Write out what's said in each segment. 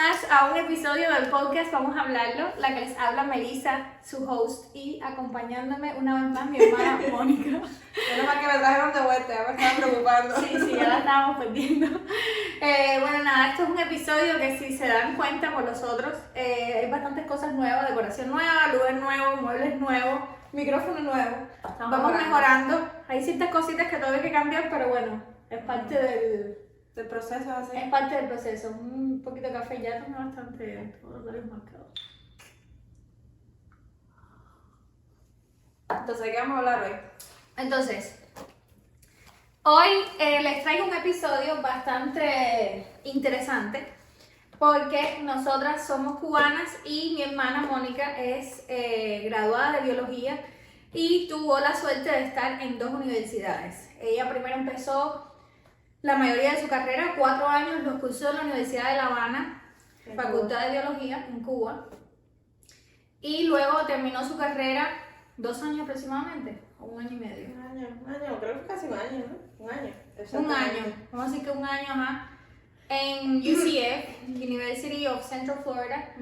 más a un episodio del podcast Vamos a hablarlo. La que les habla Melissa, su host, y acompañándome una vez más mi hermana Mónica. Menos mal que me trajeron de vuelta, ya me estaban preocupando. Sí, ya la estábamos perdiendo. Bueno, nada, esto es un episodio que si se dan cuenta por los otros, hay bastantes cosas nuevas, decoración nueva, lugar nuevo, muebles nuevos, micrófono nuevo. Vamos mejorando. Hay ciertas cositas que todavía hay que cambiar, pero bueno, es parte del proceso así. Es parte del proceso. Un poquito de café ya tomé bastante, todos los labios marcados. Entonces, ¿qué vamos a hablar hoy? Entonces, hoy les traigo un episodio bastante interesante porque nosotras somos cubanas y mi hermana Mónica es graduada de biología y tuvo la suerte de estar en 2 universidades. Ella primero empezó la mayoría de su carrera, 4 años, los cursó en la Universidad de La Habana, Facultad de Biología en Cuba, y luego terminó su carrera 2 años aproximadamente, o 1 año y medio. Un año, creo que casi un año, ¿no? Un año. Un año, vamos a decir que un año, ajá, en UCF, University of Central Florida,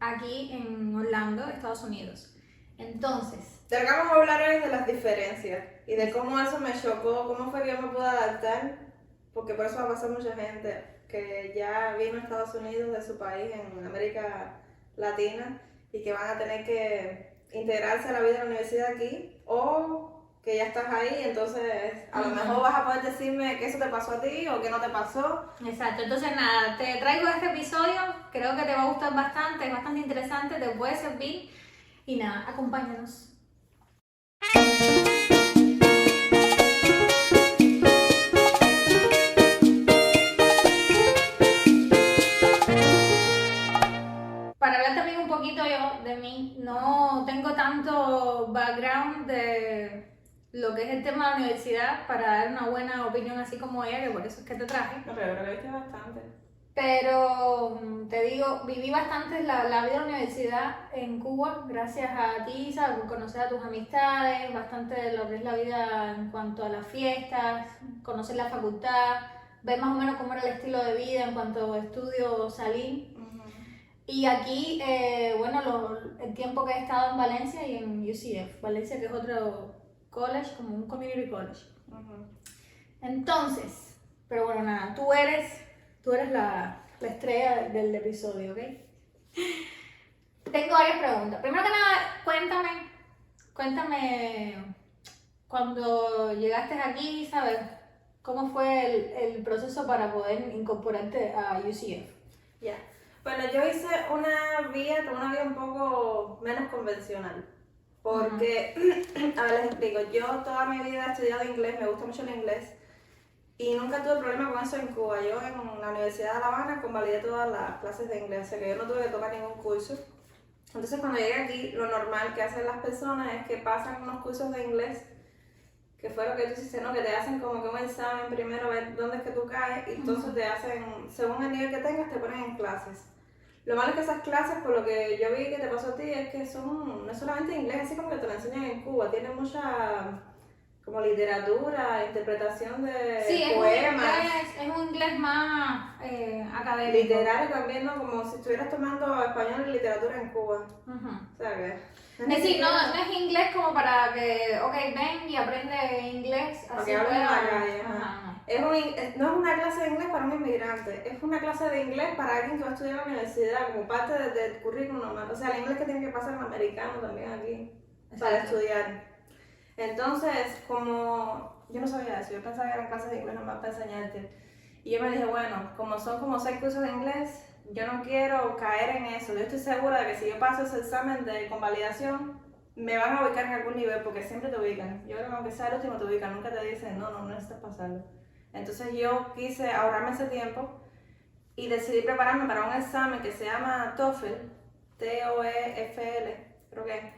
aquí en Orlando, Estados Unidos. Entonces, de lo que vamos a hablar hoy es de las diferencias y de cómo eso me chocó, cómo fue que yo me pude adaptar, porque por eso va a pasar mucha gente que ya vino a Estados Unidos de su país en América Latina y que van a tener que integrarse a la vida de la universidad aquí, o que ya estás ahí, entonces a lo mejor vas a poder decirme que eso te pasó a ti o que no te pasó. Exacto, entonces nada, te traigo este episodio, creo que te va a gustar bastante, es bastante interesante, te puede servir y nada, acompáñanos. Para hablar también un poquito yo de mí, no tengo tanto background de lo que es el tema de la universidad para dar una buena opinión así como ella, que por eso es que te traje. No, pero creo que viste bastante. Pero te digo, viví bastante la vida de la universidad en Cuba, gracias a ti, ¿sabes? Por conocer a tus amistades, bastante de lo que es la vida en cuanto a las fiestas, conocer la facultad, ver más o menos cómo era el estilo de vida en cuanto a estudio, salir. Y aquí, bueno, el tiempo que he estado en Valencia y en UCF, Valencia que es otro college, como un community college. Entonces, pero bueno, nada, tú eres la estrella del episodio, ¿ok? Tengo varias preguntas. Primero que nada, cuéntame cuando llegaste aquí, ¿sabes? ¿Cómo fue el proceso para poder incorporarte a UCF? Ya. Bueno, yo hice una vía un poco menos convencional, porque, a ver, les explico, yo toda mi vida he estudiado inglés, me gusta mucho el inglés, y nunca tuve problema con eso en Cuba. Yo en la Universidad de La Habana convalidé todas las clases de inglés, o sea que yo no tuve que tomar ningún curso. Entonces cuando llegué aquí, lo normal que hacen las personas es que pasan unos cursos de inglés, que fue lo que tú hiciste, ¿no? Que te hacen como que un examen primero, ver dónde es que tú caes, y entonces te hacen, según el nivel que tengas, te ponen en clases. Lo malo es que esas clases, por lo que yo vi que te pasó a ti, es que no es solamente inglés, así como que te lo enseñan en Cuba, tienen mucha como literatura, interpretación de poemas. Es un inglés más académico. Literario también, ¿no? Como si estuvieras tomando español y literatura en Cuba. O sea que... Es decir, no es inglés como para que, ok, ven y aprende inglés. Así hablen en la calle. No es una clase de inglés para un inmigrante, es una clase de inglés para alguien que va a estudiar en la universidad, como parte del currículum normal. O sea, el inglés que tiene que pasar el americano también aquí para estudiar. Entonces, como yo no sabía eso, yo pensaba que eran clases de inglés nomás para enseñarte. Y yo me dije, bueno, como son como 6 cursos de inglés, yo no quiero caer en eso. Yo estoy segura de que si yo paso ese examen de convalidación, me van a ubicar en algún nivel, porque siempre te ubican. Yo creo que aunque sea el último te ubican, nunca te dicen, no necesitas pasarlo. Entonces yo quise ahorrarme ese tiempo y decidí prepararme para un examen que se llama TOEFL, T-O-E-F-L, creo que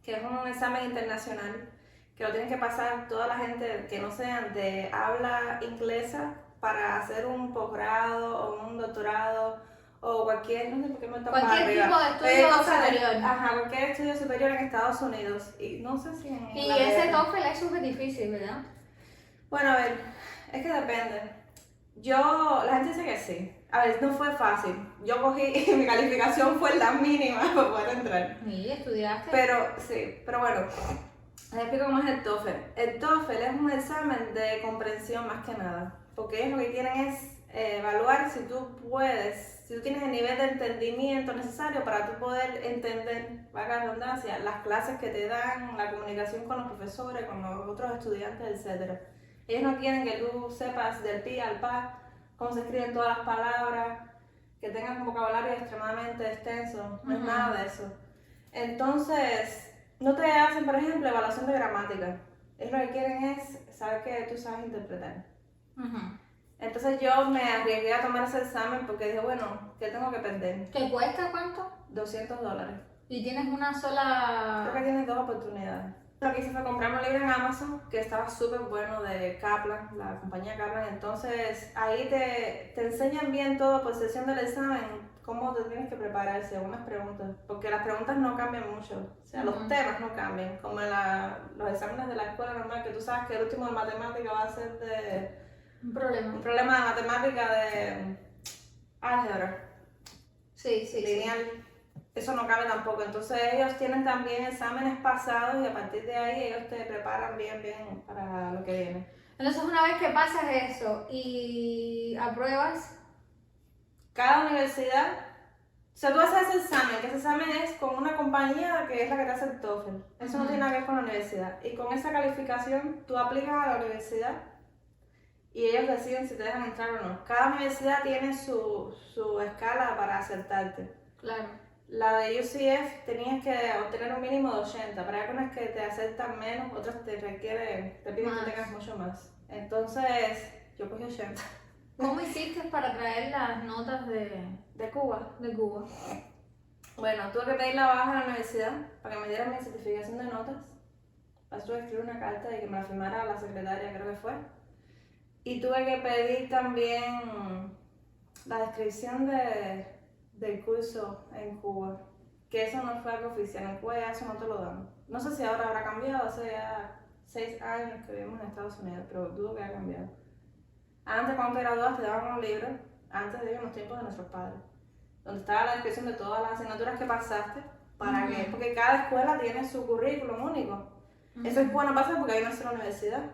es un examen internacional que lo tienen que pasar toda la gente que no sean de habla inglesa para hacer un posgrado o un doctorado o cualquier, no sé por qué me está cualquier tipo de estudio superior. Cualquier estudio superior en Estados Unidos. Y no sé si en Inglaterra. Y ese TOEFL es súper difícil, ¿verdad? Bueno, a ver, es que depende. La gente dice que sí. A ver, no fue fácil. Yo cogí, mi calificación fue la mínima para poder entrar. ¿Y estudiaste? Pero, sí, pero bueno, les explico cómo es el TOEFL. El TOEFL es un examen de comprensión más que nada, porque ellos lo que quieren es evaluar si tú puedes, si tú tienes el nivel de entendimiento necesario para tú poder entender, valga la redundancia, las clases que te dan, la comunicación con los profesores, con los otros estudiantes, etc. Ellos no quieren que tú sepas del pi al pa, cómo se escriben todas las palabras, que tengas un vocabulario extremadamente extenso, no es nada de eso. Entonces, no te hacen, por ejemplo, evaluación de gramática. Ellos lo que quieren es saber que tú sabes interpretar. Entonces yo me arriesgué a tomar ese examen porque dije, bueno, ¿qué tengo que perder? ¿Te cuesta cuánto? $200. ¿Y tienes una sola...? Creo que tienes 2 oportunidades. Lo que hice fue comprarme un libro en Amazon que estaba súper bueno de Kaplan, la compañía Kaplan. Entonces ahí te enseñan bien todo por sesión del examen, cómo te tienes que preparar según las preguntas. Porque las preguntas no cambian mucho, o sea, los temas no cambian. Como en los exámenes de la escuela normal, que tú sabes que el último de matemática va a ser de... Un problema. Un problema de matemática de álgebra. Sí, sí, lineal. Sí. Eso no cabe tampoco. Entonces ellos tienen también exámenes pasados y a partir de ahí ellos te preparan bien para lo que viene. Entonces una vez que pasas eso y apruebas... Cada universidad, o sea, tú haces ese examen, que ese examen es con una compañía que es la que te hace el TOEFL. Eso no tiene nada que ver con la universidad. Y con esa calificación tú aplicas a la universidad y ellos deciden si te dejan entrar o no. Cada universidad tiene su escala para aceptarte. Claro. La de UCF tenías que obtener un mínimo de 80. Para algunas que te aceptan menos, otras te piden que tengas mucho más. Entonces, yo cogí 80. ¿Cómo hiciste para traer las notas de Cuba? De Cuba. Bueno, tuve que pedir la baja a la universidad para que me dieran mi certificación de notas. Así tuve que escribir una carta y que me la firmara la secretaria, creo que fue. Y tuve que pedir también la descripción del curso en Cuba, que eso no fue algo oficial, en Cuba ya eso no te lo dan. No sé si ahora habrá cambiado, hace ya 6 años que vivimos en Estados Unidos, pero dudo que haya cambiado. Antes cuando te graduabas te daban un libro, antes de los tiempos de nuestros padres, donde estaba la descripción de todas las asignaturas que pasaste, para que, porque cada escuela tiene su currículum único. Eso es bueno pasar porque ahí no es la universidad.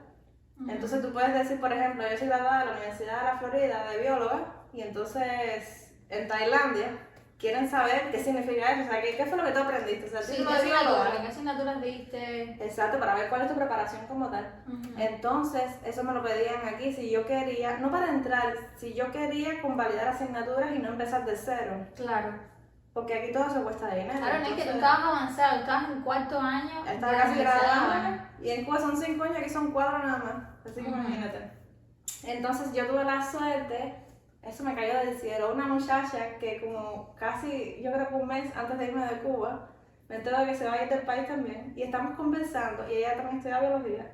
Entonces tú puedes decir, por ejemplo, yo soy graduada de la Universidad de la Florida de bióloga y entonces en Tailandia quieren saber qué significa eso, o sea, qué fue lo que tú aprendiste, o sea, sí, título de bióloga. ¿Qué asignaturas diste? Exacto, para ver cuál es tu preparación como tal. Entonces, eso me lo pedían aquí, si yo quería, no para entrar, si yo quería convalidar asignaturas y no empezar de cero. Claro. Porque aquí todo se cuesta dinero. Claro, no es que tú estabas avanzado, estabas en 4º año. Estaba casi graduada. Y en Cuba son 5 años, aquí son 4 nada más. Así que imagínate. Entonces yo tuve la suerte, eso me cayó del cielo, una muchacha que como casi, yo creo que un mes antes de irme de Cuba, me entero de que se va a ir del país también. Y estamos conversando, y ella también estudia biología.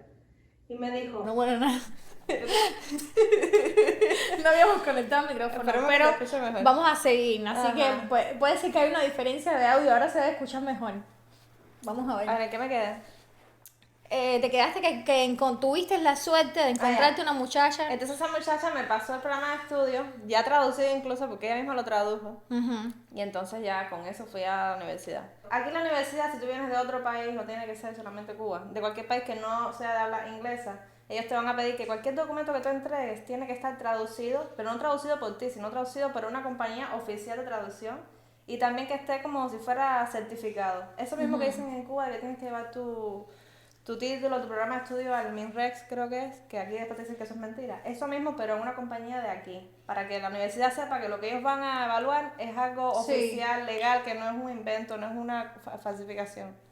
Y me dijo... No, bueno, nada. No habíamos conectado el micrófono, pero vamos a seguir, así que puede ser que haya una diferencia de audio, ahora se debe escuchar mejor. Vamos a ver. A ver, ¿qué me queda? Te quedaste que tuviste la suerte de encontrarte una muchacha. Entonces esa muchacha me pasó el programa de estudio, ya traducido incluso porque ella misma lo tradujo. Y entonces ya con eso fui a la universidad. Aquí en la universidad, si tú vienes de otro país, no tiene que ser solamente Cuba, de cualquier país que no sea de habla inglesa, ellos te van a pedir que cualquier documento que tú entregues tiene que estar traducido, pero no traducido por ti, sino traducido por una compañía oficial de traducción y también que esté como si fuera certificado. Eso mismo que dicen en Cuba, que tienes que llevar tu título, tu programa de estudio al MINREX, creo que aquí después te dicen que eso es mentira. Eso mismo, pero en una compañía de aquí, para que la universidad sepa que lo que ellos van a evaluar es algo oficial, legal, que no es un invento, no es una falsificación.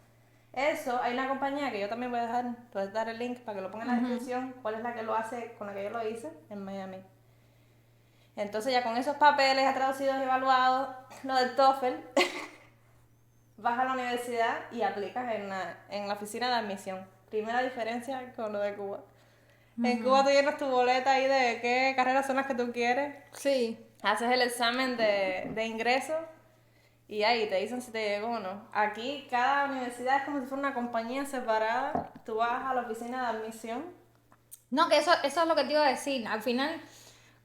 Eso, hay una compañía que yo también voy a dar el link para que lo pongan en la descripción, cuál es la que lo hace, con la que yo lo hice, en Miami. Entonces ya con esos papeles ya traducidos y evaluados, lo del TOEFL, vas a la universidad y aplicas en la oficina de admisión. Primera diferencia con lo de Cuba. En Cuba tú llenas tu boleta ahí de qué carreras son las que tú quieres. Sí. Haces el examen de ingreso y ahí te dicen si te llegó o no. Aquí cada universidad es como si fuera una compañía separada. Tú vas a la oficina de admisión. No, que eso es lo que te iba a decir. Al final,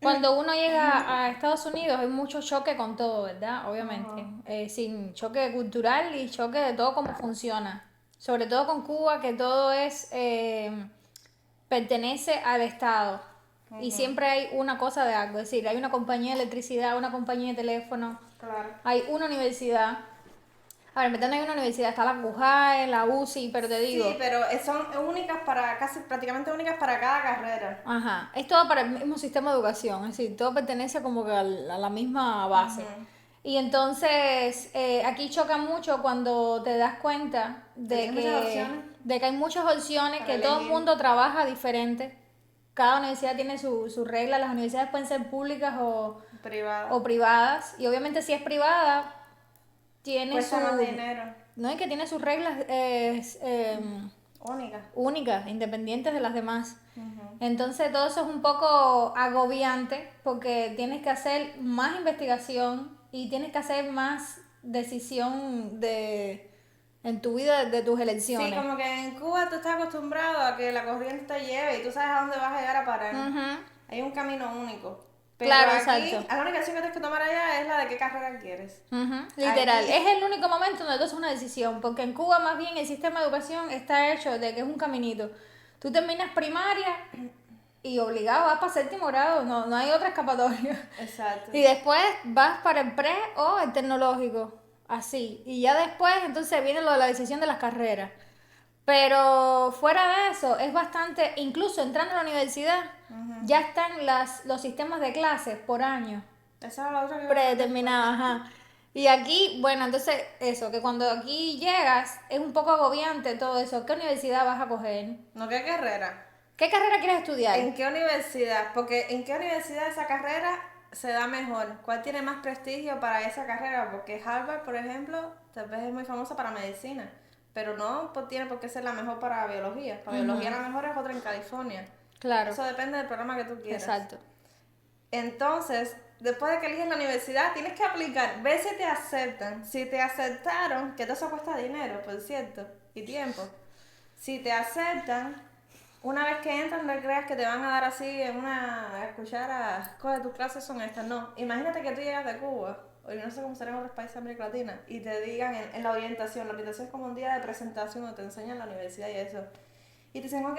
Cuando uno llega a Estados Unidos hay mucho choque con todo, ¿verdad? Obviamente. Sin choque cultural y choque de todo cómo funciona. Sobre todo con Cuba, que todo pertenece al Estado. Y siempre hay una cosa de algo. Es decir, hay una compañía de electricidad, una compañía de teléfono, Claro. hay una universidad. A ver, en verdad no hay una universidad, está la CUJAE, la UCI, pero te digo... Sí, pero son únicas para, casi prácticamente únicas para cada carrera. Ajá, es todo para el mismo sistema de educación, es decir, todo pertenece como que a la misma base. Y entonces aquí choca mucho cuando te das cuenta ¿Tienes muchas opciones? de que hay muchas opciones, Para que todo el elegir. mundo trabaja diferente. Cada universidad tiene su regla, las universidades pueden ser públicas Privada. o privadas. Y obviamente si es privada, tiene Cuesta más dinero. No, y que tiene sus reglas Única. únicas, independientes de las demás. Entonces todo eso es un poco agobiante porque tienes que hacer más investigación y tienes que hacer más decisión en tu vida de tus elecciones. Sí, como que en Cuba tú estás acostumbrado a que la corriente te lleve y tú sabes a dónde vas a llegar a parar. Ujú. Hay un camino único. Pero Claro, aquí, exacto. la única decisión que tienes que tomar allá es la de qué carrera quieres. Ujú, literal, Aquí- es el único momento donde tú haces una decisión, porque en Cuba más bien el sistema de educación está hecho de que es un caminito. Tú terminas primaria y obligado vas para séptimo grado, no hay otra escapatoria. Exacto. Y después vas para el pre o el tecnológico, así. Y ya después entonces viene lo de la decisión de las carreras. Pero fuera de eso, es bastante, incluso entrando a la universidad, ya están los sistemas de clases por año Esa es la otra que predeterminados, ajá. Y aquí, bueno, entonces eso, que cuando aquí llegas es un poco agobiante todo eso. ¿Qué universidad vas a coger? No, ¿qué carrera? ¿Qué carrera quieres estudiar? ¿En qué universidad? Porque ¿en qué universidad esa carrera se da mejor? ¿Cuál tiene más prestigio para esa carrera? Porque Harvard, por ejemplo, tal vez es muy famosa para medicina, pero no tiene por qué ser la mejor para biología. Para biología la mejor es otra en California. Claro, Eso depende del programa que tú quieras. exacto. Entonces, después de que eliges la universidad, tienes que aplicar, ver si te aceptan. Si te aceptaron, que todo eso cuesta dinero, por cierto, y tiempo. Si te aceptan, una vez que entran, no creas que te van a dar así en una cuchara, coge tus clases son estas. No, imagínate que tú llegas de Cuba, o yo no sé cómo será en otros países de América Latina, y te digan en la orientación es como un día de presentación donde te enseñan la universidad y eso. Y te dicen, ok,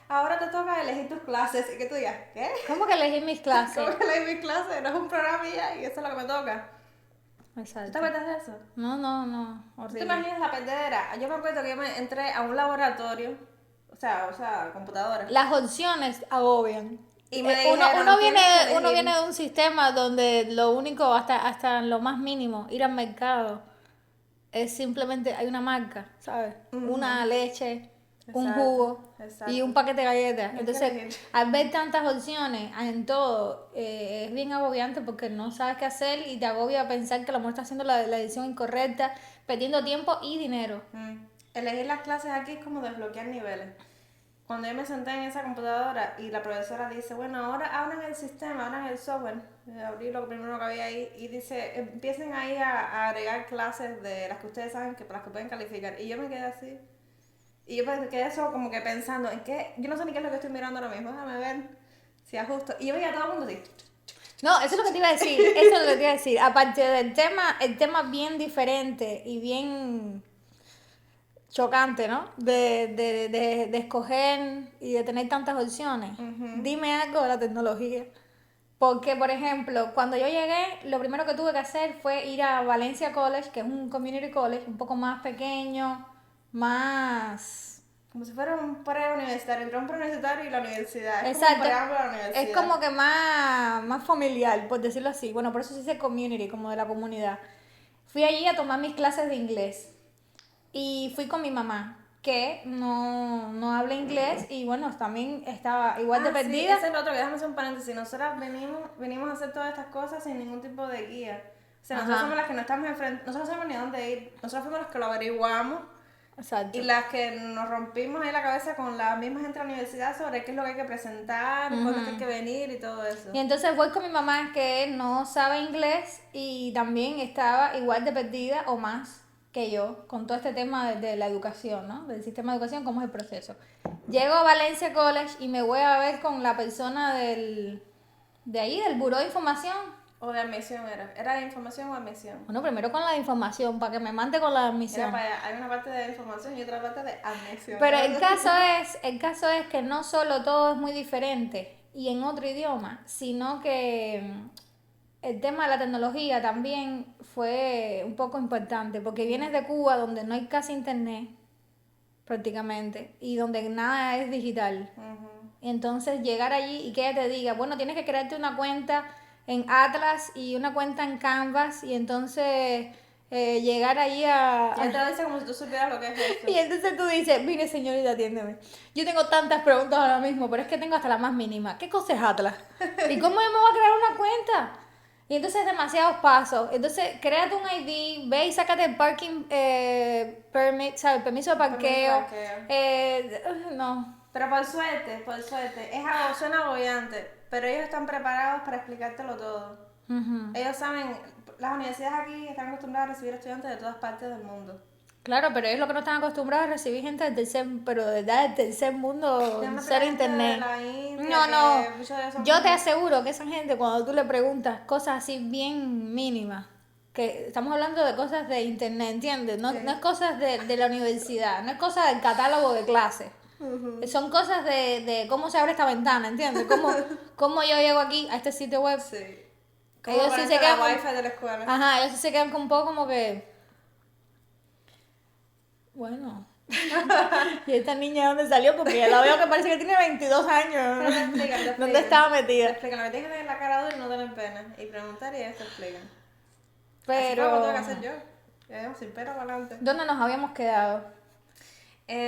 ahora te toca elegir tus clases, y que tú digas, ¿qué? ¿Cómo que elegí mis clases? ¿Cómo que elegir mis clases? No es un programa y ya, y eso es lo que me toca. ¿Tú te Exacto. acuerdas de eso? No, ¿Tú te horrible. imaginas la perdedera? Yo me acuerdo que yo me entré a un laboratorio, o sea, computadora. Las opciones agobian. Y me Uno dijeron, viene, "Tienes que uno elegir". viene de un sistema donde lo único, hasta lo más mínimo, ir al mercado, es simplemente, hay una marca, ¿sabes? Una leche, un Exacto, jugo exacto. y un paquete de galletas. No hay que Entonces, elegir. al ver tantas opciones en todo, es bien agobiante porque no sabes qué hacer y te agobia pensar que a lo mejor estás haciendo la decisión incorrecta, perdiendo tiempo y dinero. Elegir las clases aquí es como desbloquear niveles. Cuando yo me senté en esa computadora y la profesora dice, bueno, ahora abran el sistema, abran el software, abrí lo primero que había ahí y dice, empiecen ahí a agregar clases de las que ustedes saben que para las que pueden calificar. Y yo me quedé así. Y yo me quedé eso como que pensando, ¿en qué? Yo no sé ni qué es lo que estoy mirando ahora mismo, déjame ver si ajusto. Y yo veía a todo el mundo así. No, eso es lo que te iba a decir, eso es lo que te iba a decir. Aparte del tema, el tema bien diferente y bien chocante, ¿no? De escoger y de tener tantas opciones. Dime algo de la tecnología. Porque, por ejemplo, cuando yo llegué, lo primero que tuve que hacer fue ir a Valencia College, que es un community college, un poco más pequeño, más... Como si fuera un preuniversitario, entre un preuniversitario y la universidad. Es como Exacto. un preámbulo a la universidad. Es como que más familiar, por decirlo así. Bueno, por eso se dice community, como de la comunidad. Fui allí a tomar mis clases de inglés. Y fui con mi mamá, que no habla inglés y bueno, también estaba igual de Sí, perdida. ese es el otro, que déjame hacer un paréntesis. Nosotras venimos a hacer todas estas cosas sin ningún tipo de guía. O sea, nosotros Ajá. somos las que no estamos enfrente, nosotros no sabemos ni a dónde ir. Nosotros fuimos las que lo averiguamos Exacto. y las que nos rompimos ahí la cabeza con la misma gente de la universidad sobre qué es lo que hay que presentar, cuándo es que hay que venir y todo eso. Y entonces voy con mi mamá que no sabe inglés y también estaba igual de perdida o más que yo con todo este tema de la educación, ¿no? Del sistema de educación, cómo es el proceso. Llego a Valencia College y me voy a ver con la persona del de ahí, del Buró de Información. O de admisión era. ¿Era de información o admisión? Bueno, primero con la de información, para que me mande con la de Era admisión. para allá. Hay una parte de información y otra parte de admisión. Pero el caso es que no solo todo es muy diferente y en otro idioma, sino que el tema de la tecnología también fue un poco importante, porque vienes de Cuba donde no hay casi internet, prácticamente, y donde nada es digital. Ujú. Entonces llegar allí y que ella te diga, bueno, tienes que crearte una cuenta en Atlas y una cuenta en Canvas y entonces llegar allí Ya te lo dice como si tú supieras lo que es esto. Y entonces tú dices, mire señorita, atiéndeme. Yo tengo tantas preguntas ahora mismo, pero es que tengo hasta la más mínima. ¿Qué cosa es Atlas? ¿Y cómo yo me voy a crear una cuenta? Y entonces demasiados pasos. Entonces, créate un ID, ve y sácate el parking permit, ¿sabes? El permiso de parqueo. No. Pero por suerte, es algo, suena agobiante, pero ellos están preparados para explicártelo todo. Ujú. Ellos saben, las universidades aquí están acostumbradas a recibir estudiantes de todas partes del mundo. Claro, pero ellos lo que no están acostumbrados a recibir gente del tercer, pero de edad del tercer mundo, Tienen una ser gente internet. de la India, No, no. que muchos de ellos son Yo te como- aseguro que esa gente, cuando tú le preguntas cosas así bien mínimas, que estamos hablando de cosas de internet, ¿entiendes? No, Sí. no es cosas de la universidad, no es cosas del catálogo de clase. Son cosas de cómo se abre esta ventana, ¿entiendes? Cómo yo llego aquí a este sitio web. Sí. Ellos Como sí sí se la quedan wifi de la escuela. Ajá, ellos sí se quedan con un poco como que... Bueno. ¿Y esta niña dónde salió? Porque ya la veo que parece que tiene 22 años. Pero te explican. ¿Dónde estaba Te metida? explican lo que tienes que tener en la cara dura y no tener pena. Y preguntar y ellos te explican. Así Pero... fue como tengo que hacer yo. Sin pena para adelante. ¿Dónde nos habíamos quedado?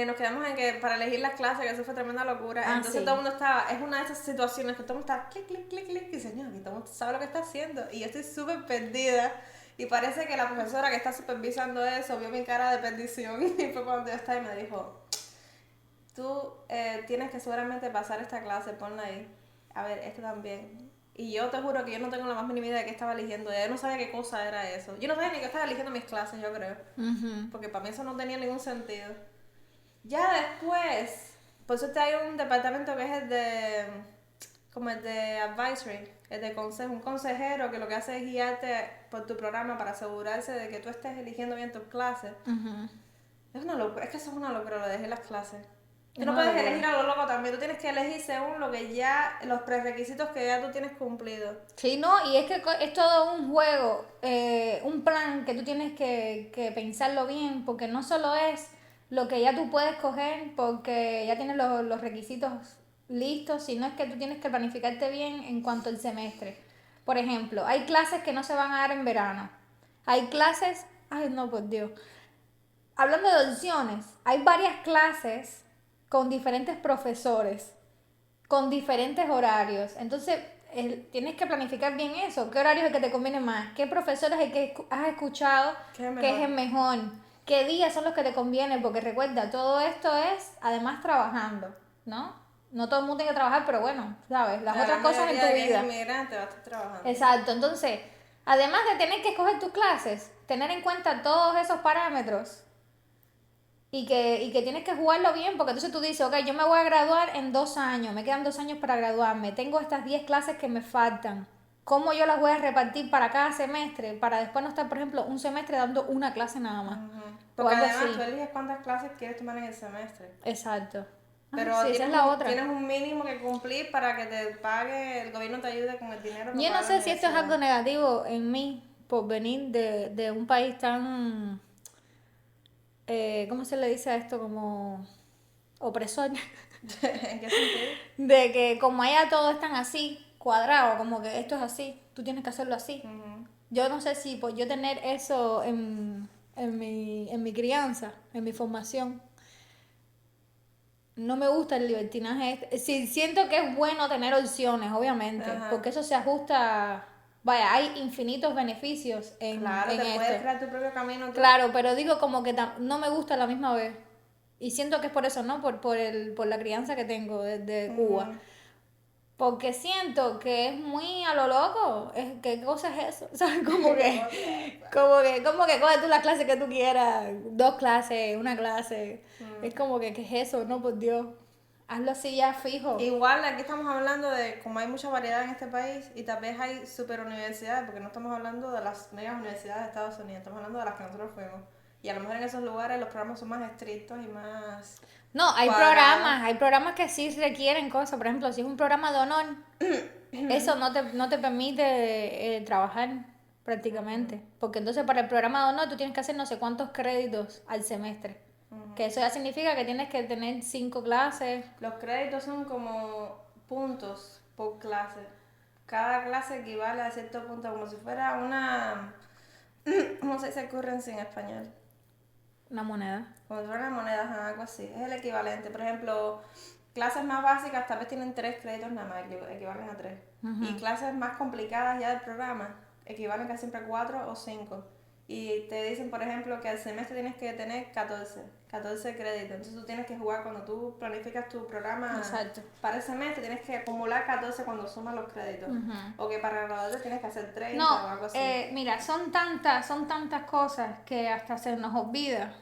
Nos quedamos en que para elegir las clases, que eso fue tremenda locura. Ah, Entonces sí. todo el mundo estaba, es una de esas situaciones que todo el mundo está clic, clic, clic, clic, y señor, aquí todo el mundo sabe lo que está haciendo. Y yo estoy súper perdida. Y parece que la profesora que está supervisando eso vio mi cara de perdición. Y fue cuando yo estaba y me dijo, tú tienes que seguramente pasar esta clase, ponla ahí. A ver, esto también. Y yo te juro que yo no tengo la más mínima idea de qué estaba eligiendo. Yo no sabía qué cosa era eso. Yo no sabía ni que estaba eligiendo mis clases, yo creo. Ujú. Porque para mí eso no tenía ningún sentido. Ya después, por suerte hay un departamento que es el de, como el de advisory, el de consejo, un consejero que lo que hace es guiarte por tu programa para asegurarse de que tú estés eligiendo bien tus clases. Ujú. Es una locura, es que eso es una locura lo de elegir las clases. Tú Es no una puedes locura. elegir a lo loco también, tú tienes que elegir según lo que ya, los prerequisitos que ya tú tienes cumplido. Sí, no, y es que es todo un juego, un plan que tú tienes que pensarlo bien, porque no solo es lo que ya tú puedes coger porque ya tienes los requisitos listos, sino es que tú tienes que planificarte bien en cuanto al semestre. Por ejemplo, hay clases que no se van a dar en verano. Hay clases, ay no, por Dios. Hablando de opciones, hay varias clases con diferentes profesores, con diferentes horarios. Entonces, tienes que planificar bien eso. ¿Qué horario es el que te conviene más? ¿Qué profesor es el que has escuchado ¿Qué es que es mejor? el mejor? ¿Qué días son los que te convienen? Porque recuerda, todo esto es además trabajando, ¿no? No todo el mundo tiene que trabajar, pero bueno, ¿sabes? Las La otras gran cosas en mayoría tu de que vida. es inmigrante va a estar trabajando. Exacto, entonces, además de tener que escoger tus clases, tener en cuenta todos esos parámetros y que tienes que jugarlo bien, porque entonces tú dices, ok, yo me voy a graduar en 2 años, me quedan 2 años para graduarme, tengo estas 10 clases que me faltan, ¿cómo yo las voy a repartir para cada semestre? Para después no estar, por ejemplo, un semestre dando una clase nada más. Ujú. O Porque algo además así. tú eliges cuántas clases quieres tomar en el semestre. Exacto. Pero Ah, sí, esa tienes, es la un, otra. tienes un mínimo que cumplir para que te pague, el gobierno te ayude con el dinero. para Yo no pagar sé la si esto es algo universidad. negativo en mí por venir de un país tan, ¿cómo se le dice a esto? Como opresor. ¿En qué sentido? De que como allá todo es tan así, cuadrado, como que esto es así, tú tienes que hacerlo así. Ujú. Yo no sé si por yo tener eso en mi crianza, en mi formación, no me gusta el libertinaje este. Sí, siento que es bueno tener opciones, obviamente, Ajá. porque eso se ajusta, vaya, hay infinitos beneficios Claro, en te puedes esto. crear tu propio camino. tú. Claro, pero digo como que no me gusta a la misma vez. Y siento que es por eso, ¿no? Por la crianza que tengo desde Cuba. Ujú. Porque siento que es muy a lo loco. ¿Qué cosa es eso? ¿Sabes? Como que coge tú las clases que tú quieras, 2 clases, una clase. Es como que, ¿qué es eso? No, por Dios. hazlo así ya fijo. Igual aquí estamos hablando de como hay mucha variedad en este país y tal vez hay super universidades, porque no estamos hablando de las megas universidades de Estados Unidos, estamos hablando de las que nosotros fuimos. Y a lo mejor en esos lugares los programas son más estrictos y más No, cuadrados. hay programas que sí requieren cosas. Por ejemplo, si es un programa de honor, eso no te permite trabajar prácticamente. Porque entonces para el programa de honor tú tienes que hacer no sé cuántos créditos al semestre. Que eso ya significa que tienes que tener 5 clases. Los créditos son como puntos por clase. Cada clase equivale a cierto punto, como si fuera una... ¿Cómo se dice currency en español? Una moneda. Como si fuera una moneda, ajá, algo así. Es el equivalente. Por ejemplo, clases más básicas tal vez tienen 3 créditos nada más, equivalen a 3. Y clases más complicadas ya del programa equivalen casi siempre a 4 o 5. Y te dicen, por ejemplo, que al semestre tienes que tener 14 créditos. Entonces tú tienes que jugar cuando tú planificas tu programa. Exacto. Para el semestre, tienes que acumular 14 cuando sumas los créditos. O que para graduarte tienes que hacer 30 o algo así. Mira, son tantas cosas que hasta se nos olvida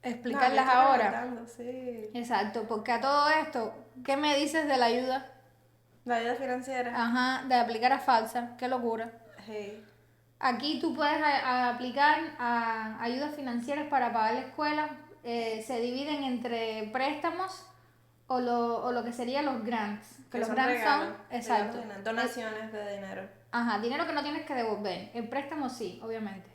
explicarlas No, yo estoy ahora. recordando, sí. Exacto, porque a todo esto, ¿qué me dices de la ayuda? La ayuda financiera. Ajá, de aplicar a falsa, qué locura. Hey. Aquí tú puedes aplicar a ayudas financieras para pagar la escuela. Se dividen entre préstamos o lo que serían los grants. Que los son grants regalos, son, exacto. donaciones de dinero. Ajá, dinero que no tienes que devolver. El préstamo sí, obviamente.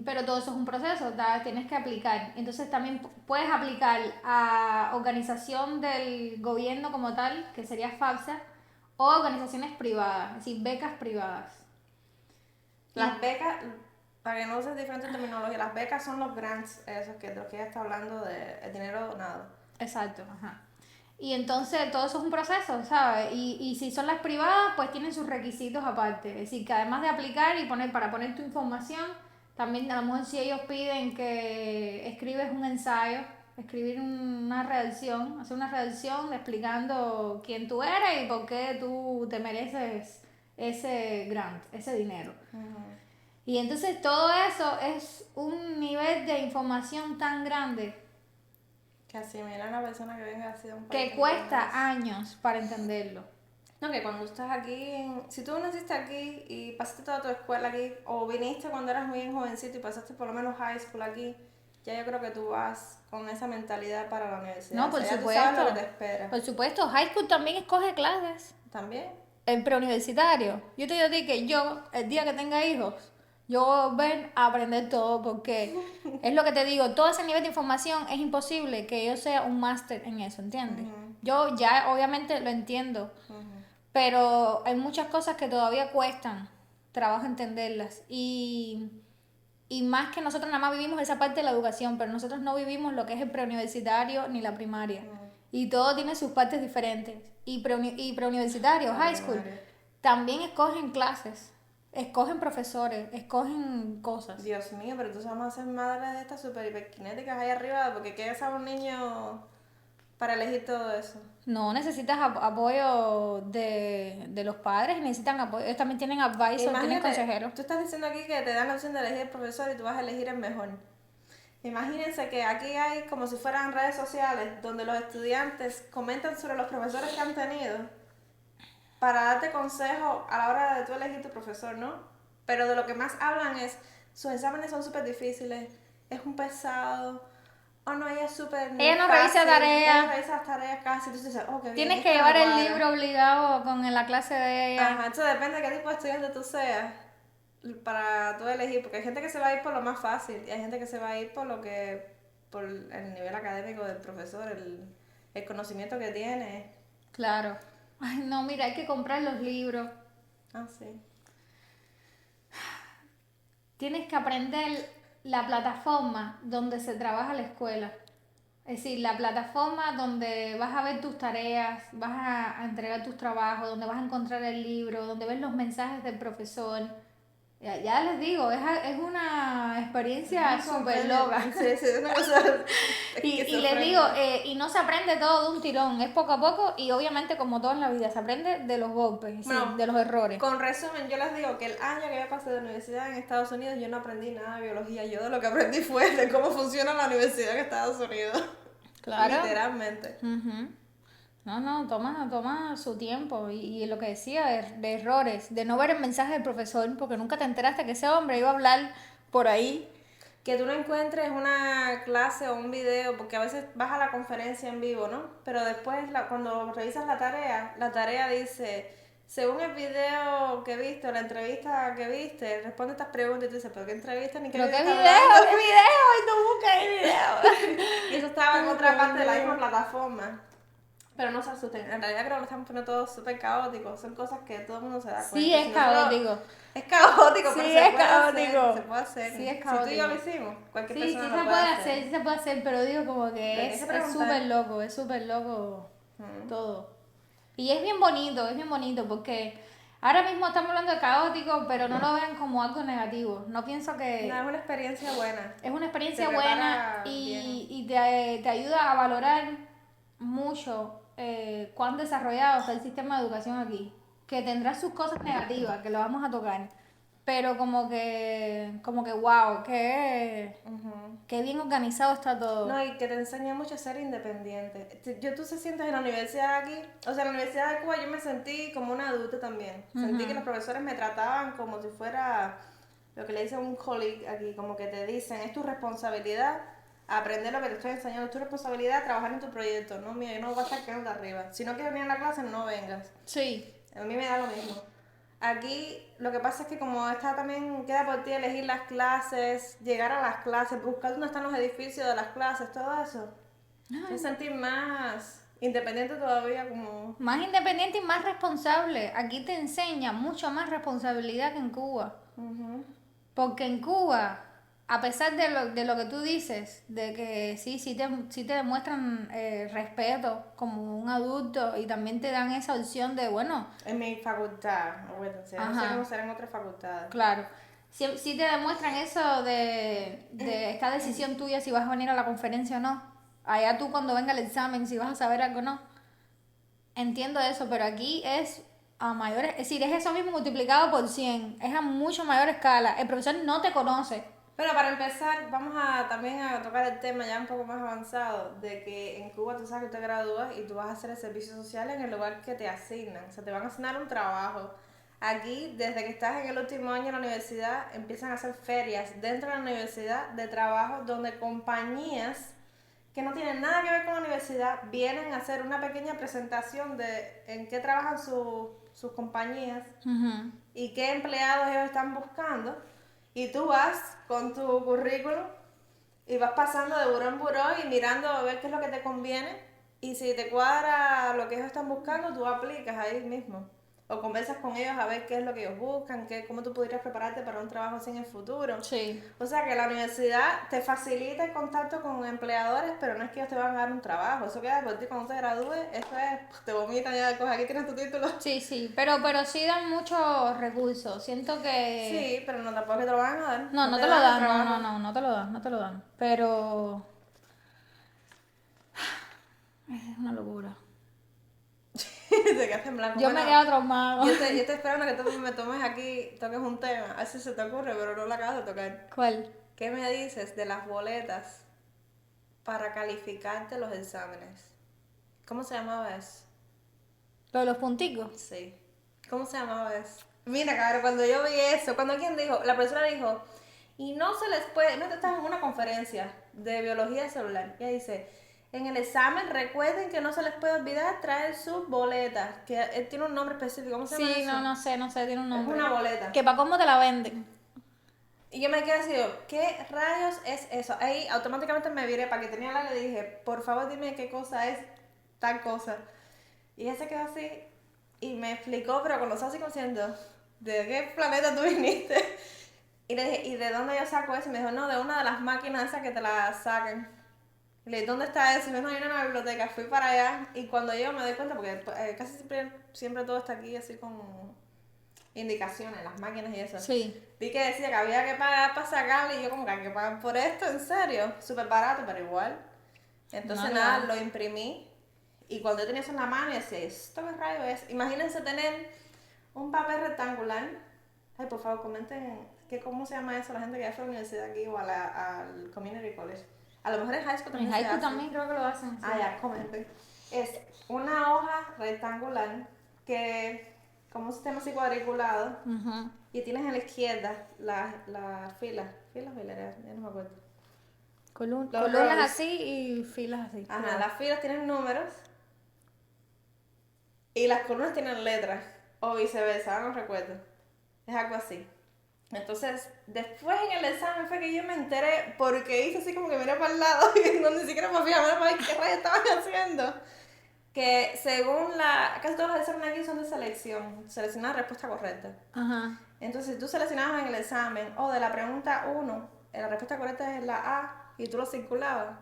Pero todo eso es un proceso, tienes que aplicar. Entonces también puedes aplicar a organización del gobierno como tal, que sería FAFSA, o organizaciones privadas, es decir, becas privadas. Las becas, para que no uses diferente terminología, las becas son los grants, esos que de los que ella está hablando de el dinero donado. Exacto, ajá. Y entonces todo eso es un proceso, ¿sabes? Y si son las privadas, pues tienen sus requisitos aparte. Es decir, que además de aplicar y para poner tu información, también a lo mejor si ellos piden que escribes un ensayo, escribir una redacción, hacer una redacción explicando quién tú eres y por qué tú te mereces ese grant, ese dinero. Y entonces todo eso es un nivel de información tan grande Que asimilar a una persona que venga así de un país que cuesta años para entenderlo. No, que cuando estás aquí, si tú naciste aquí y pasaste toda tu escuela aquí, o viniste cuando eras muy jovencito y pasaste por lo menos high school aquí, ya yo creo que tú vas con esa mentalidad para la universidad. No, por ya supuesto. tú sabes lo que te espera. Por supuesto, high school también escoge clases. También. El preuniversitario. Yo te digo a ti que yo, el día que tenga hijos, yo ven a aprender todo porque es lo que te digo, todo ese nivel de información es imposible que yo sea un máster en eso, ¿entiendes? Yo ya obviamente lo entiendo, pero hay muchas cosas que todavía cuestan trabajo entenderlas y más que nosotros nada más vivimos esa parte de la educación, pero nosotros no vivimos lo que es el preuniversitario ni la primaria. Y todo tiene sus partes diferentes. Y preuniversitario, high school, también escogen clases, escogen profesores, escogen cosas. Dios mío, pero tú vamos a ser madres de estas super hiperkinéticas ahí arriba, porque ¿qué sabe un niño para elegir todo eso? No, necesitas apoyo de los padres, necesitan apoyo, ellos también tienen advisor, tienen consejeros. Tú estás diciendo aquí que te dan la opción de elegir el profesor y tú vas a elegir el mejor. Imagínense que aquí hay como si fueran redes sociales donde los estudiantes comentan sobre los profesores que han tenido para darte consejo a la hora de tú elegir tu profesor, ¿no? Pero de lo que más hablan es, sus exámenes son súper difíciles, es un pesado, oh no, ella es súper Ella no fácil, revisa tareas. ella no revisa las tareas casi, entonces dices, oh, qué bien. Tienes que llevar el libro obligado con la clase de ella. Ajá, entonces depende de qué tipo de estudiante tú seas para tú elegir, porque hay gente que se va a ir por lo más fácil y hay gente que se va a ir por por el nivel académico del profesor, el conocimiento que tiene. Claro. Ay, no, mira, hay que comprar los libros. Ah, sí. Tienes que aprender la plataforma donde se trabaja la escuela. Es decir, la plataforma donde vas a ver tus tareas, vas a entregar tus trabajos, donde vas a encontrar el libro, donde ves los mensajes del profesor. Ya les digo, es una experiencia súper loca. Sí, es una cosa. Y les digo, y no se aprende todo de un tirón, es poco a poco y obviamente como todo en la vida, se aprende de los golpes, Bueno, de los errores. Con resumen, yo les digo que el año que yo pasé de universidad en Estados Unidos, yo no aprendí nada de biología. Yo de lo que aprendí fue de cómo funciona la universidad en Estados Unidos. Claro. Literalmente. Ujú. No, toma su tiempo. Y lo que decía de errores, de no ver el mensaje del profesor, porque nunca te enteraste que ese hombre iba a hablar por ahí. Que tú no encuentres una clase o un video, porque a veces vas a la conferencia en vivo, ¿no? Pero después, cuando revisas la tarea dice, según el video que viste, o la entrevista que viste, responde estas preguntas y tú dices, ¿pero qué entrevista ni qué Pero video qué está video, hablando? qué video, y tú buscas el video. Y eso estaba en otra parte de la misma plataforma. Pero no se asusten, en realidad creo que lo estamos poniendo todo súper caótico, son cosas que todo el mundo se da cuenta. Sí, es Si nosotros- caótico. Es caótico, Sí, pero es se puede caótico. hacer, se puede hacer. Sí, es Si tú y yo lo caótico. hicimos, cualquier Sí, persona sí lo se puede puede hacer. hacer, sí se puede hacer, pero digo como Lo que que hay que es preguntar. es súper loco Mm. todo. Y es bien bonito, porque ahora mismo estamos hablando de caótico, pero no lo vean como algo negativo. No pienso No, que es una experiencia buena. es una experiencia Te buena prepara bien. y te ayuda a valorar mucho cuán desarrollado está el sistema de educación aquí. Que tendrá sus cosas negativas, que lo vamos a tocar. Pero como que wow, Ujú. qué bien organizado está todo. No, y que te enseña mucho a ser independiente. Tú se sientes en la universidad aquí, o sea, en la Universidad de Cuba yo me sentí como una adulta también. Sentí que los profesores me trataban como si fuera lo que le dicen un colleague aquí, como que te dicen, es tu responsabilidad aprender lo que te estoy enseñando, es tu responsabilidad trabajar en tu proyecto, no mío, yo no voy a estar quedando arriba. Si no quieres venir a la clase, no vengas. Sí. A mí me da lo mismo. Aquí lo que pasa es que como está también, queda por ti elegir las clases, llegar a las clases, buscar dónde están los edificios de las clases, todo eso. Me sentí más independiente todavía como... Más independiente y más responsable. Aquí te enseña mucho más responsabilidad que en Cuba. Ujú. Porque en Cuba, a pesar de lo que tú dices, de que sí te demuestran respeto como un adulto y también te dan esa opción de, bueno, En mi facultad, acuérdense, no sé ajá, cómo será en otras facultades. claro. Sí, sí te demuestran eso de esta decisión tuya si vas a venir a la conferencia o no. Allá tú cuando venga el examen, si vas a saber algo o no. Entiendo eso, pero aquí es a mayores, es decir, es eso mismo multiplicado por 100, es a mucho mayor escala. El profesor no te conoce. Bueno, para empezar, vamos a también a tocar el tema ya un poco más avanzado, de que en Cuba tú sabes que te gradúas y tú vas a hacer el servicio social en el lugar que te asignan, o sea, te van a asignar un trabajo. Aquí, desde que estás en el último año de la universidad, empiezan a hacer ferias dentro de la universidad de trabajo donde compañías que no tienen nada que ver con la universidad vienen a hacer una pequeña presentación de en qué trabajan sus compañías Ujú. y qué empleados ellos están buscando. Y tú vas con tu currículum y vas pasando de buró en buró y mirando a ver qué es lo que te conviene. Y si te cuadra lo que ellos están buscando, tú aplicas ahí mismo. O conversas con ellos a ver qué es lo que ellos buscan, cómo tú podrías prepararte para un trabajo así en el futuro. Sí. O sea que la universidad te facilita el contacto con empleadores, pero no es que ellos te van a dar un trabajo. Eso queda por ti cuando te gradúes. Eso es, te vomitan ya, coge, aquí tienes tu título. Sí, pero sí dan muchos recursos. Siento que... Sí, pero no tampoco es que te lo van a dar. No te lo dan el dan, trabajo. no te lo dan. Pero... Es una locura. Te quedaste en blanco. Yo me he quedado traumado. Yo estoy esperando que tú me tomes aquí, toques un tema. A ver si se te ocurre, pero no lo acabas de tocar. ¿Cuál? ¿Qué me dices de las boletas para calificarte los exámenes? ¿Cómo se llamaba eso? Lo de los punticos. Sí. ¿Cómo se llamaba eso? Mira, cabrón, cuando yo vi eso, cuando alguien dijo, la profesora dijo, y no se les puede, no estás en una conferencia de biología celular, y ella dice, en el examen recuerden que no se les puede olvidar traer sus boletas, que tiene un nombre específico, ¿cómo se llama Sí, eso? no sé, tiene un nombre. Es una boleta. Que para cómo te la venden. Y yo me quedé así, ¿qué rayos es eso? Ahí automáticamente me viré para que tenía la le dije, por favor dime qué cosa es tal cosa. Y ella se quedó así y me explicó, pero con los ojos así como diciendo, ¿de qué planeta tú viniste? Y le dije, ¿y de dónde yo saco eso? Y me dijo, no, de una de las máquinas esas que te la sacan. Y le dije, ¿dónde está eso? Y me dijo, no, yo en una biblioteca. Fui para allá y cuando yo me doy cuenta, porque casi siempre todo está aquí así con indicaciones, las máquinas y eso. Sí. Vi que decía que había que pagar para sacarlo y yo como que hay que pagar por esto, ¿en serio? Súper barato, pero igual. Entonces No, nada, no. lo imprimí y cuando yo tenía eso en la mano, yo decía, ¿esto qué rayo es? Imagínense tener un papel rectangular. Ay, por favor, comenten cómo se llama eso la gente que ya fue a la universidad aquí o al community college. A lo mejor en high school En también high se school hace. también creo que lo hacen. Sí. Ah, ya, comenten. Es una hoja rectangular que, como un sistema así cuadriculado, Ujú. y tienes en la izquierda la fila, ya no me acuerdo. Los Columnas rows. así y filas así. Ajá, las filas tienen números y las columnas tienen letras, o viceversa, no recuerdo. Es algo así. Entonces, después en el examen fue que yo me enteré porque hice así como que miré para el lado y no ni siquiera me fui a ver para ver qué rayos estaban haciendo. Que según casi todos los exámenes aquí son de selección, seleccionar la respuesta correcta. Ajá. Entonces, si tú seleccionabas en el examen, o de la pregunta 1, la respuesta correcta es la A, y tú lo circulabas,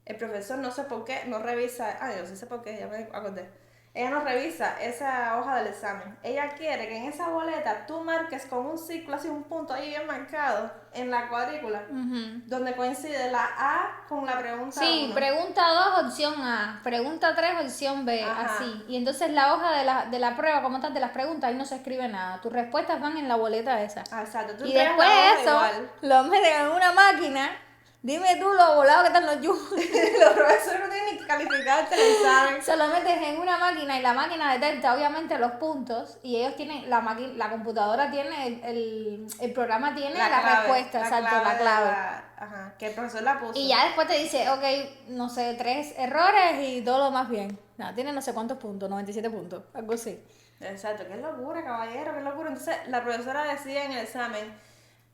el profesor no sé por qué no revisa, yo sí sé por qué, ya me acordé. Ella no revisa esa hoja del examen. Ella quiere que en esa boleta tú marques con un círculo, así un punto ahí bien marcado en la cuadrícula, Ujú. donde coincide la A con la pregunta 1. Sí, pregunta 2, opción A. Pregunta 3, opción B. Ajá. Así. Y entonces la hoja de la prueba, como tal, de las preguntas, ahí no se escribe nada. Tus respuestas van en la boleta esa. Ah, exacto. Tú Y entregas después la hoja eso, igual. lo meten en una máquina. Dime tú lo volado que están los yugos. Los profesores no tienen ni que calificarte el examen. Se lo metes en una máquina y la máquina detecta obviamente los puntos y ellos tienen, la computadora tiene, el programa tiene la respuesta, exacto, la clave. Ajá, que el profesor la puso. Y ya después te dice, ok, no sé, 3 errores y todo lo más bien. Nada, tiene no sé cuántos puntos, 97 puntos, algo así. Exacto, qué locura, caballero, qué locura. Entonces, la profesora decía en el examen,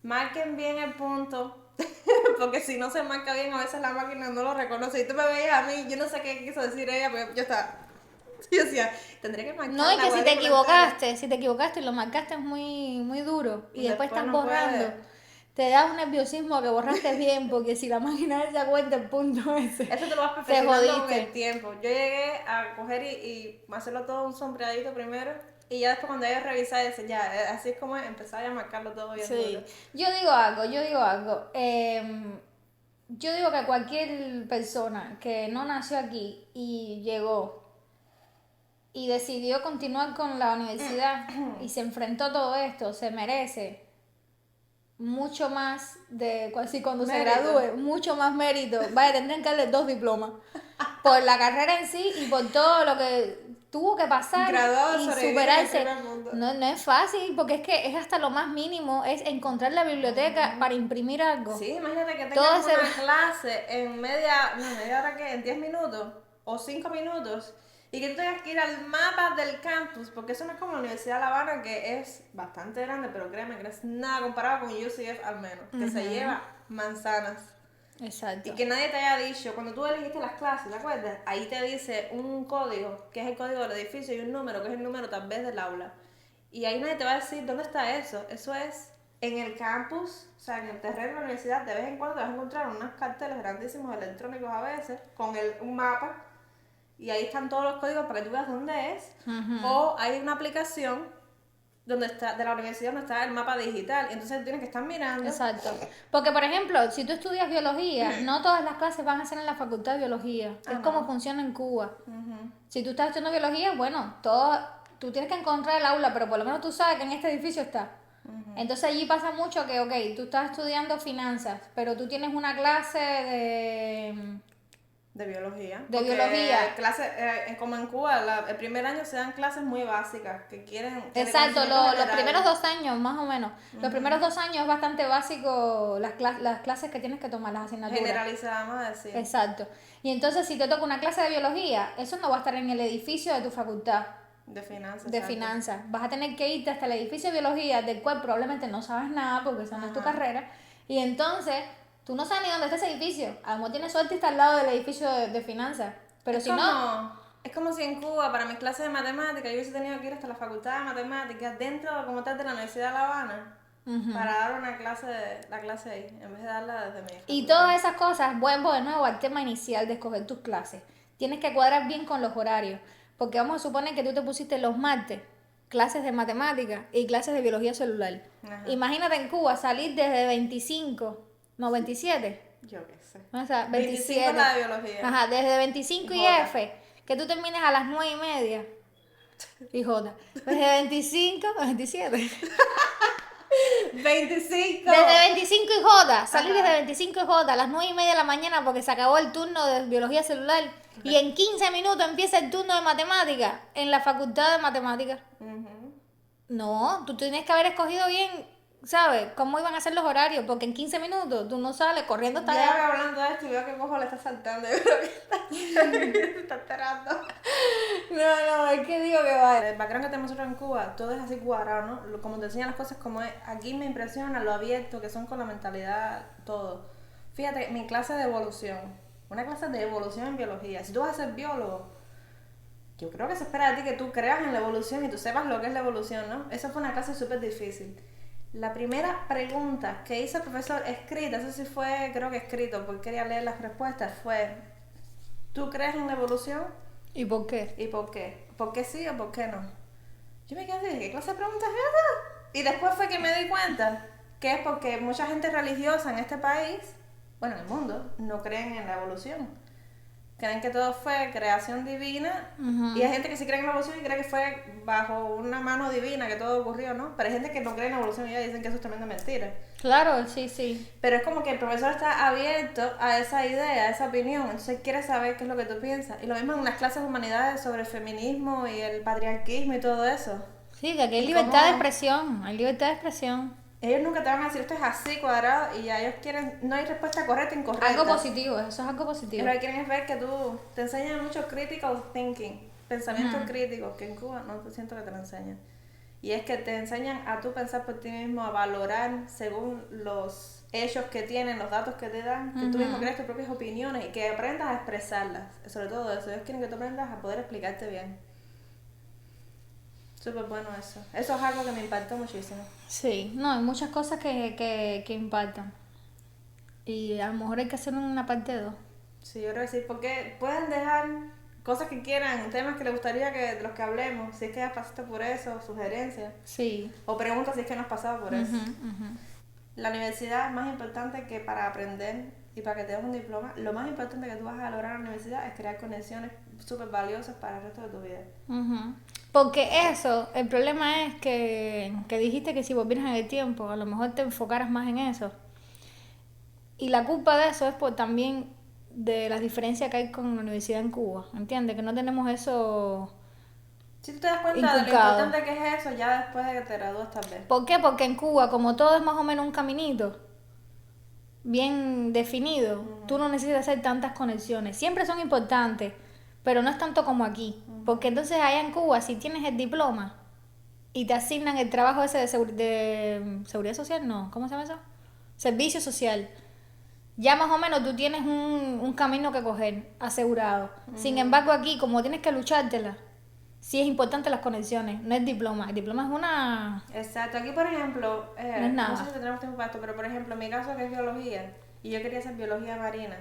marquen bien el punto, porque si no se marca bien, a veces la máquina no lo reconoce. Y tú me veías a mí, yo no sé qué quiso decir ella, pero yo estaba... Yo decía, tendré que marcar. No, y la que si te cuadrícula entera. si te equivocaste y lo marcaste muy, muy duro y Y después después estás no borrando, puedes. te da un nerviosismo que borraste bien, porque si la máquina se cuenta el punto ese, Eso te lo vas te perfeccionando con jodiste. el tiempo. Yo llegué a coger y hacerlo todo un sombreadito primero. Y ya después cuando ella revisaba, decía, ya, así es como empezaba a marcarlo todo bien Sí, duro. yo digo algo. Yo digo que cualquier persona que no nació aquí y llegó y decidió continuar con la universidad y se enfrentó a todo esto, se merece mucho más de si cuando se Mérito. gradúe, mucho más mérito. Vaya, tendrían que darle 2 diplomas por la carrera en sí y por todo lo que tuvo que pasar Graduado de y sobrevivir en el superarse. primer mundo. No, no es fácil porque es que es hasta lo más mínimo, es encontrar la biblioteca para imprimir algo. Sí, imagínate que Todo tengas ese- una clase en media hora que en 10 minutos o 5 minutos y que tú tengas que ir al mapa del campus, porque eso no es como la Universidad de La Habana, que es bastante grande, pero créeme que no es nada comparado con UCF al menos, que se lleva manzanas. Exacto. Y que nadie te haya dicho, cuando tú elegiste las clases, ¿te acuerdas? Ahí te dice un código, que es el código del edificio, y un número, que es el número tal vez del aula. Y ahí nadie te va a decir, ¿dónde está eso? Eso es en el campus, o sea, en el terreno de la universidad, de vez en cuando te vas a encontrar unos carteles grandísimos electrónicos a veces, con un mapa, y ahí están todos los códigos para que tú veas dónde es. O hay una aplicación donde está, de la universidad donde está el mapa digital, y entonces tienes que estar mirando. Exacto. Porque, por ejemplo, si tú estudias biología, no todas las clases van a ser en la facultad de biología. Es Ajá. como funciona en Cuba. Ujú. Si tú estás estudiando biología, bueno, tú tienes que encontrar el aula, pero por lo menos tú sabes que en este edificio está. Entonces allí pasa mucho que, ok, tú estás estudiando finanzas, pero tú tienes una clase De biología. De Porque biología. Clases, como en Cuba, el primer año se dan clases muy básicas que quieren. Exacto, conocimientos los generales. primeros 2 años, más o menos. Los primeros 2 años es bastante básico las clases que tienes que tomar, las asignaturas. Generalizada, vamos a decir. Exacto. Y entonces si te toca una clase de biología, eso no va a estar en el edificio de tu facultad De finanzas. de exacto. finanzas. Vas a tener que irte hasta el edificio de biología, del cual probablemente no sabes nada porque esa no es tu carrera. Y entonces tú no sabes ni dónde está ese edificio. A lo mejor tienes suerte y está al lado del edificio de finanzas. Pero Es si como, no, Es como si en Cuba, para mis clases de matemáticas, yo hubiese tenido que ir hasta la facultad de matemáticas dentro, como tal, de la Universidad de La Habana. Para dar una la clase ahí, en vez de darla desde mi y facultad. todas esas cosas, vuelvo de nuevo al tema inicial de escoger tus clases. Tienes que cuadrar bien con los horarios, porque vamos a suponer que tú te pusiste los martes clases de matemáticas y clases de biología celular. Ajá. Imagínate en Cuba salir desde 25, no 27, Yo qué sé. o sea, 25 27. la de biología. Ajá, desde 25 y Jota. F, que tú termines a las 9:30. Y J. Desde 25 a 27. 25. Desde 25 y J, salir desde 25 y J a las 9:30 de la mañana porque se acabó el turno de biología celular y en 15 minutos empieza el turno de matemáticas en la facultad de matemáticas. No, tú tienes que haber escogido bien, ¿sabes? Cómo iban a ser los horarios, porque en 15 minutos tú no sales corriendo hasta Ya allá. que hablando de esto y veo que Cojo le está saltando, yo creo que está enterando. No, es que digo que va. El background que tenemos nosotros en Cuba, todo es así cuadrado, ¿no? Como te enseñan las cosas como es. Aquí me impresiona lo abierto que son con la mentalidad, todo. Fíjate, mi clase de evolución, una clase de evolución en biología. Si tú vas a ser biólogo, yo creo que se espera de ti que tú creas en la evolución y tú sepas lo que es la evolución, ¿no? Esa fue una clase súper difícil. La primera pregunta que hizo el profesor escrita, eso sí fue, creo que escrito, porque quería leer las respuestas, fue: ¿tú crees en la evolución? ¿Y por qué? ¿Y por qué? ¿Por qué sí o por qué no? Yo me quedé así, ¿qué clase de preguntas es esa? Y después fue que me di cuenta que es porque mucha gente religiosa en este país, bueno, en el mundo, no creen en la evolución. Creen que todo fue creación divina. Y hay gente que sí cree en la evolución y cree que fue bajo una mano divina que todo ocurrió, ¿no? Pero hay gente que no cree en la evolución y ya dicen que eso es tremenda mentira. Claro, sí. Pero es como que el profesor está abierto a esa idea, a esa opinión, entonces quiere saber qué es lo que tú piensas. Y lo mismo en las clases de humanidades sobre el feminismo y el patriarquismo y todo eso. Sí, que aquí hay ¿Y libertad cómo? de expresión, hay libertad de expresión. Ellos nunca te van a decir esto es así cuadrado y ya ellos quieren, no hay respuesta correcta o incorrecta. Algo positivo, eso es algo positivo. Lo que quieren es ver que tú te enseñan mucho critical thinking, pensamiento crítico, que en Cuba no siento que te lo enseñan. Y es que te enseñan a tú pensar por ti mismo, a valorar según los hechos que tienen, los datos que te dan, que tú mismo crees tus propias opiniones y que aprendas a expresarlas. Sobre todo eso, ellos quieren que tú aprendas a poder explicarte bien. Súper bueno eso. Eso es algo que me impactó muchísimo. Sí, no, hay muchas cosas que impactan. Y a lo mejor hay que hacer una parte 2. Sí, yo creo que sí, porque pueden dejar cosas que quieran, temas que les gustaría que de los que hablemos, si es que ya pasaste por eso, sugerencias, Sí. o preguntas si es que no has pasado por eso. La universidad es más importante que para aprender y para que te des un diploma. Lo más importante que tú vas a lograr en la universidad es crear conexiones súper valiosas para el resto de tu vida. Porque eso, el problema es que dijiste que si volvieras en el tiempo, a lo mejor te enfocaras más en eso. Y la culpa de eso es por también de las diferencias que hay con la universidad en Cuba, ¿entiendes? Que no tenemos eso Si tú te das cuenta de lo inculcado. importante que es eso, ya después de que te gradúes tal vez. ¿Por qué? Porque en Cuba, como todo es más o menos un caminito bien definido, tú no necesitas hacer tantas conexiones. Siempre son importantes, pero no es tanto como aquí. Porque entonces allá en Cuba, si tienes el diploma y te asignan el trabajo ese de seguridad social, no, ¿cómo se llama eso? Servicio social. Ya más o menos tú tienes un camino que coger asegurado. Sin embargo aquí, como tienes que luchártela, sí es importante las conexiones, no el diploma. El diploma es una... Exacto, aquí por ejemplo, No es nada. no sé si tendremos tiempo para esto, pero por ejemplo, en mi caso que es biología, y yo quería hacer biología marina,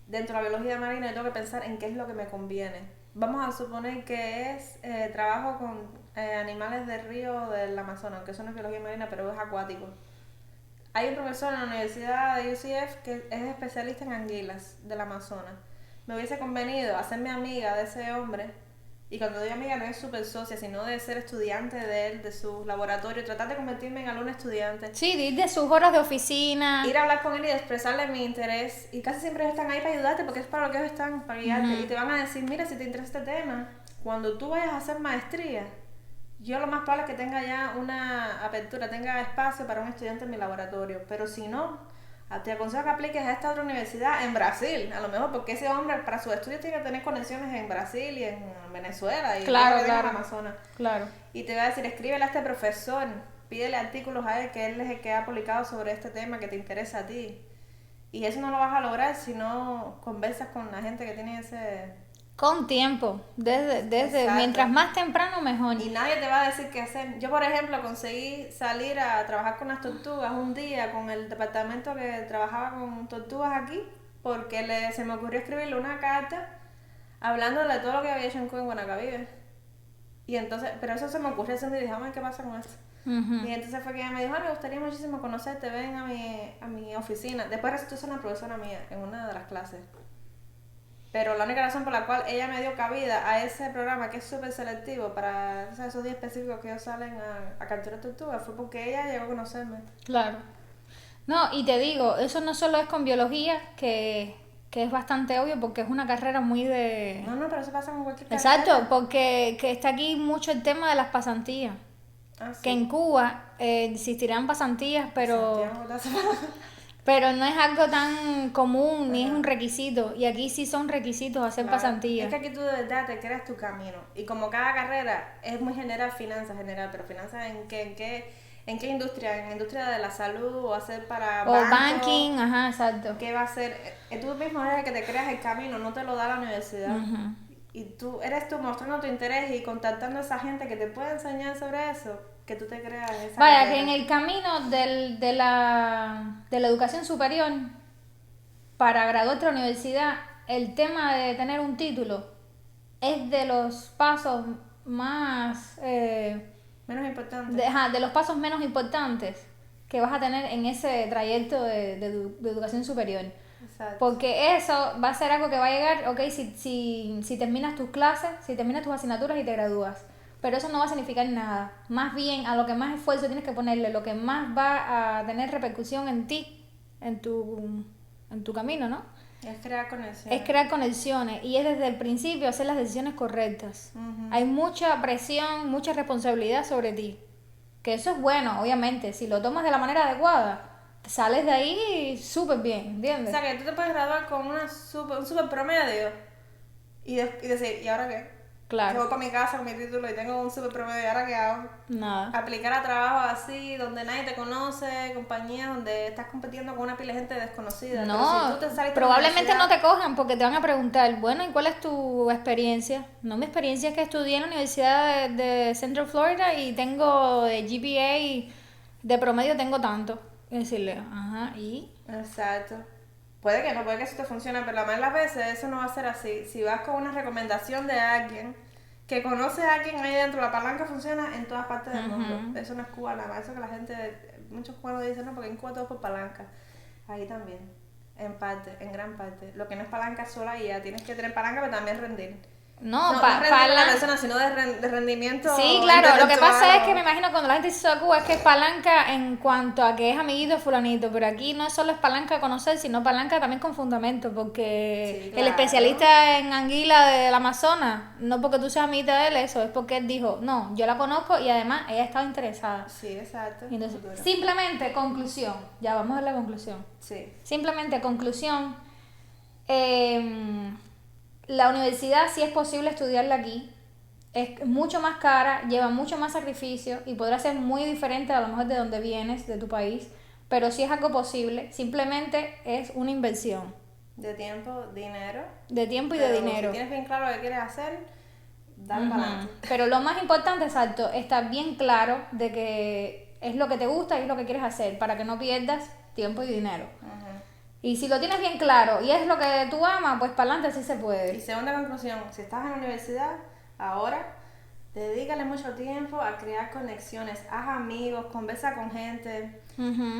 dentro de la biología marina yo tengo que pensar en qué es lo que me conviene. Vamos a suponer que es trabajo con animales del río del Amazonas, que eso no es biología marina, pero es acuático. Hay un profesor en la Universidad de UCF que es especialista en anguilas del Amazonas. Me hubiese convenido hacerme amiga de ese hombre. Y cuando digo amiga no es súper socia, sino de ser estudiante de él, de su laboratorio, tratar de convertirme en alumna estudiante. Sí, de ir de sus horas de oficina. Ir a hablar con él y expresarle mi interés. Y casi siempre ellos están ahí para ayudarte porque es para lo que ellos están, para guiarte. Y te van a decir, mira, si te interesa este tema, cuando tú vayas a hacer maestría, yo lo más probable es que tenga ya una apertura, tenga espacio para un estudiante en mi laboratorio. Pero si no, te aconsejo que apliques a esta otra universidad en Brasil, a lo mejor, porque ese hombre para sus estudios tiene que tener conexiones en Brasil y en Venezuela y Claro, en claro. el Amazonas. Claro. Y te va a decir, escríbele a este profesor, pídele artículos a él, que él es el que ha publicado sobre este tema que te interesa a ti. Y eso no lo vas a lograr si no conversas con la gente que tiene ese... Con tiempo. Desde Exacto. mientras más temprano, mejor. Y nadie te va a decir qué hacer. Yo, por ejemplo, conseguí salir a trabajar con las tortugas un día con el departamento que trabajaba con tortugas aquí, porque se me ocurrió escribirle una carta hablándole de todo lo que había hecho en Cuba en Guanacavive. Y entonces, pero eso se me ocurrió ese día y dije, vamos a ver qué pasa con eso. Y entonces fue que ella me dijo, me gustaría muchísimo conocerte, ven a mi oficina. Después resultó ser una profesora mía en una de las clases. Pero la única razón por la cual ella me dio cabida a ese programa que es súper selectivo para, o sea, esos días específicos que ellos salen a capturar tortugas fue porque ella llegó a conocerme. Claro. No, y te digo, eso no solo es con biología, que es bastante obvio porque es una carrera muy de... No, pero eso pasa con cualquier Exacto, carrera. porque que está aquí mucho el tema de las pasantías. Ah, sí. Que en Cuba existirán pasantías, Santiago, ¿verdad? pero no es algo tan común ni es un requisito. Y aquí sí son requisitos hacer Claro. pasantías. Es que aquí tú de verdad te creas tu camino. Y como cada carrera es muy general, finanzas general, pero finanzas en qué industria, en la industria de la salud o hacer para O banco, banking, ajá, exacto. ¿qué va a hacer? Tú mismo eres el que te creas el camino, no te lo da la universidad. Ujú. Y tú eres tú mostrando tu interés y contactando a esa gente que te puede enseñar sobre eso, que tú te creas esa Vaya, carrera. que en el camino de la educación superior, para graduarte de la universidad, el tema de tener un título es de los pasos más... Menos importante. de los pasos menos importantes que vas a tener en ese trayecto de educación superior. Exacto. Porque eso va a ser algo que va a llegar, ok, si terminas tus clases, si terminas tus asignaturas y te gradúas. Pero eso no va a significar nada. Más bien, a lo que más esfuerzo tienes que ponerle, lo que más va a tener repercusión en ti, en tu camino, ¿no? Es crear conexiones. Es crear conexiones y es desde el principio hacer las decisiones correctas. Hay mucha presión, mucha responsabilidad sobre ti. Que eso es bueno, obviamente. Si lo tomas de la manera adecuada, sales de ahí súper bien, O ¿entiendes? sea, que tú te puedes graduar con un super promedio y decir, ¿y ahora qué? Claro. Que voy para mi casa con mi título y tengo un super promedio, ¿y ahora qué hago? Nada. Aplicar a trabajos así, donde nadie te conoce, compañías donde estás compitiendo con una pila de gente desconocida. Pero No, si tú te saliste de la probablemente no universidad- te cojan porque te van a preguntar, bueno, ¿y cuál es tu experiencia? No, mi experiencia es que estudié en la Universidad de Central Florida y tengo de GPA de promedio tengo tanto. Y decirle, ajá, ¿y? Exacto. Puede que no, puede que eso te funcione, pero la mayoría de las veces eso no va a ser así. Si vas con una recomendación de alguien que conoce a alguien ahí dentro, la palanca funciona en todas partes del mundo. Eso no es Cuba nada más. Eso que la gente, muchos cubanos dicen, no, porque en Cuba todo es por palanca. Ahí también, en parte, en gran parte. Lo que no es palanca sola y ya tienes que tener palanca, pero también rendir. No, No rendir a la persona, sino de rendimiento. Sí, claro, lo que pasa es que me intelectual. imagino cuando la gente dice a Cuba es que es palanca en cuanto a que es amiguito de fulanito, pero aquí no es solo es palanca de conocer, sino palanca también con fundamento, porque Sí, el claro. especialista en anguila del Amazonas, no porque tú seas amiguita de él, eso es porque él dijo, no, yo la conozco y además ella estaba interesada. Sí, exacto. Y entonces, Futuro. simplemente conclusión, ya vamos a la conclusión. Sí. Simplemente conclusión, la universidad sí es posible estudiarla aquí, es mucho más cara, lleva mucho más sacrificio y podrá ser muy diferente a lo mejor de donde vienes, de tu país, pero sí es algo posible, simplemente es una inversión De tiempo, dinero. de tiempo y Pero de dinero. Si tienes bien claro lo que quieres hacer, dale para adelante. Pero lo más importante, exacto, estar bien claro de que es lo que te gusta y es lo que quieres hacer para que no pierdas tiempo y dinero. Y si lo tienes bien claro y es lo que tú amas, pues para adelante sí se Y puede. segunda conclusión, si estás en la universidad, ahora, dedícale mucho tiempo a crear conexiones, haz amigos, conversa con gente.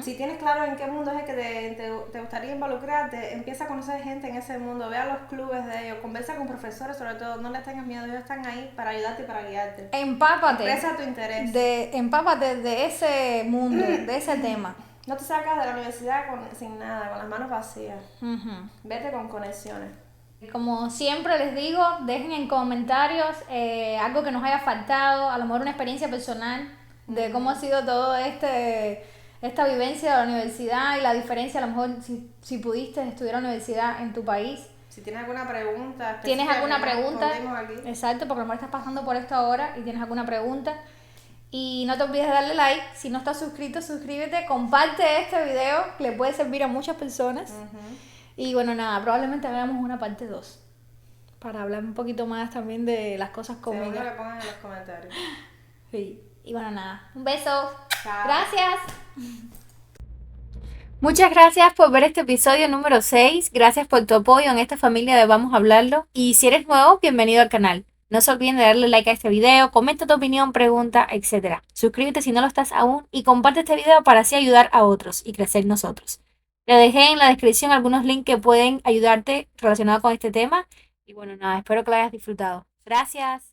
Si tienes claro en qué mundo es el que te gustaría involucrarte, empieza a conocer gente en ese mundo, ve a los clubes de ellos, conversa con profesores sobre todo, no les tengas miedo, ellos están ahí para ayudarte y para guiarte. Empápate. Expresa tu interés. Empápate de ese mundo, de ese tema. No te sacas de la universidad sin nada, con las manos vacías. Vete con conexiones. Como siempre les digo, dejen en comentarios algo que nos haya faltado, a lo mejor una experiencia personal de cómo ha sido todo esta vivencia de la universidad y la diferencia, a lo mejor si pudiste estudiar en la universidad en tu país. Si tienes alguna pregunta, ¿Tienes alguna que no pregunta? respondimos aquí. Exacto, porque a lo mejor estás pasando por esto ahora y tienes alguna pregunta. Y no te olvides de darle like. Si no estás suscrito, suscríbete. Comparte este video, que le puede servir a muchas personas. Y bueno, nada, probablemente hagamos una parte 2 para hablar un poquito más también de las cosas Seguro cómicas. que pongan en los comentarios. Sí. Y bueno, nada, un beso. Chao. Gracias. Muchas gracias por ver este episodio número 6. Gracias por tu apoyo en esta familia de Vamos a Hablarlo. Y si eres nuevo, bienvenido al canal. No se olviden de darle like a este video, comenta tu opinión, pregunta, etc. Suscríbete si no lo estás aún y comparte este video para así ayudar a otros y crecer nosotros. Le dejé en la descripción algunos links que pueden ayudarte relacionados con este tema. Y bueno, nada, espero que lo hayas disfrutado. Gracias.